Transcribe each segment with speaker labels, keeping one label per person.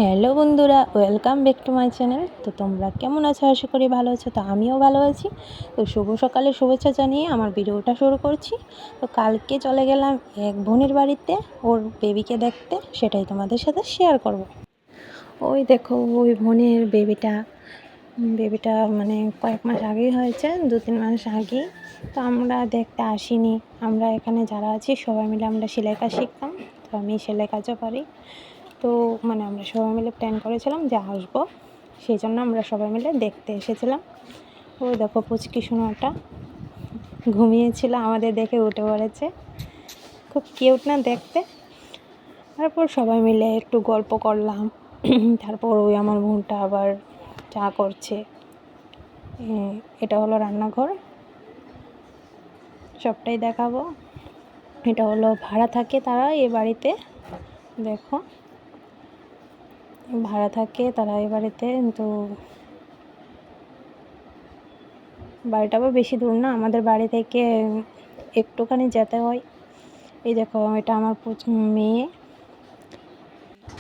Speaker 1: Hello বন্ধুরা, welcome back to my channel. তো তোমরা কেমন আছো? আশা করি ভালো আছো। তো আমিও ভালো আছি। তো শুভ সকালের শুভেচ্ছা জানিয়ে আমার ভিডিওটা শুরু করছি। তো কালকে চলে গেলাম এক বোনের বাড়িতে ওর বেবিকে দেখতে, সেটাই তোমাদের সাথে শেয়ার করব। ওই দেখো, ওই বোনের বেবিটা মানে কয়েক মাস আগেই হয়েছে, 2-3 মাস আগেই। তো আমরা দেখতে আসিনি। আমরা এখানে যারা আছি সবাই মিলে আমরা সেলাই কাজ শিখতাম। তো আমি সেলাই কাজও পারি। তো মানে আমরা সবাই মিলে প্ল্যান করেছিলাম যে আসবো, সেই জন্য আমরা সবাই মিলে দেখতে এসেছিলাম। ওই দেখো পুচকি সোনাটা ঘুমিয়েছিল, আমাদের দেখে উঠে পড়েছে। খুব কিউট না দেখতে? তারপর সবাই মিলে একটু গল্প করলাম। তারপর ওই আমার বোনটা আবার চা করছে। এটা হলো রান্নাঘর, সবটাই দেখাবো। এটা হলো ভাড়া থাকে তারা এ বাড়িতে, দেখো ভাড়া থাকে তারা এই বাড়িতে। তো বাড়িটা আবার বেশি দূর না, আমাদের বাড়ি থেকে একটুখানি যেতে হয়। এই দেখো, এটা আমার মেয়ে।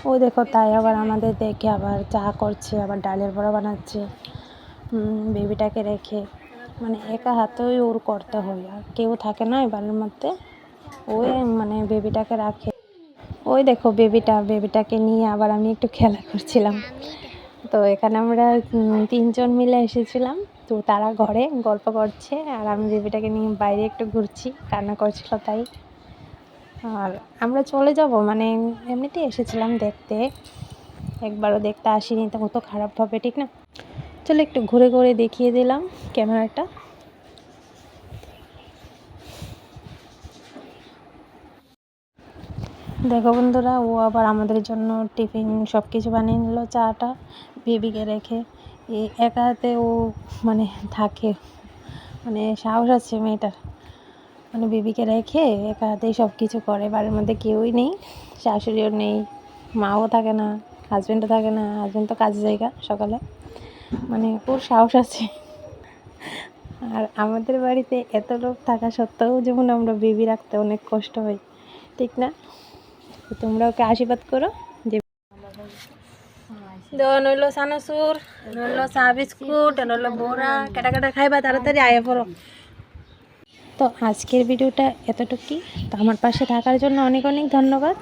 Speaker 1: ওই দেখো, তাই আবার আমাদের দেখে আবার চা করছে, আবার ডালের বড়া বানাচ্ছে বেবিটাকে রেখে। মানে একা হাতেই ওর করতে হয়, আর কেউ থাকে না এই বাড়ির মধ্যে। ওই মানে বেবিটাকে রাখে। ওই দেখো বেবিটাকে নিয়ে আবার আমি একটু খেলা করছিলাম। তো এখানে আমরা 3জন মিলে এসেছিলাম। তো তারা ঘরে গল্প করছে আর আমি বেবিটাকে নিয়ে বাইরে একটু ঘুরছি, কান্না করছিল তাই। আর আমরা চলে যাব, মানে এমনিতেই এসেছিলাম দেখতে, একবারও দেখতে আসিনি, তো কত খারাপ হবে, ঠিক না? চলো একটু ঘুরে ঘুরে দেখিয়ে দিলাম ক্যামেরাটা। দেখো বন্ধুরা, ও আবার আমাদের জন্য টিফিন সব কিছু বানিয়ে নিল, চাটা বেবিকে রেখে। একা হাতে ও মানে থাকে, মানে সাহস আছে মেয়েটার, মানে বেবিকে রেখে একা হাতেই সব কিছু করে। বাড়ির মধ্যে কেউই নেই, শাশুড়িও নেই, মাও থাকে না, হাজব্যান্ডও থাকে না, হাজব্যান্ড তো কাজের জায়গা সকালে। মানে ওর সাহস আছে। আর আমাদের বাড়িতে এত লোক থাকা সত্ত্বেও যেমন আমরা বেবি রাখতে অনেক কষ্ট হয়, ঠিক না? তোমরা ওকে আশীর্বাদ করো যে নইলো সানাসুর, নইলো চা বিস্কুট, নইলো বোরা, কাটা কাটা খাইবা, তাড়াতাড়ি আয়া পড়ো। তো আজকের ভিডিওটা এতটুকুই। তো আমার পাশে থাকার জন্য অনেক অনেক ধন্যবাদ।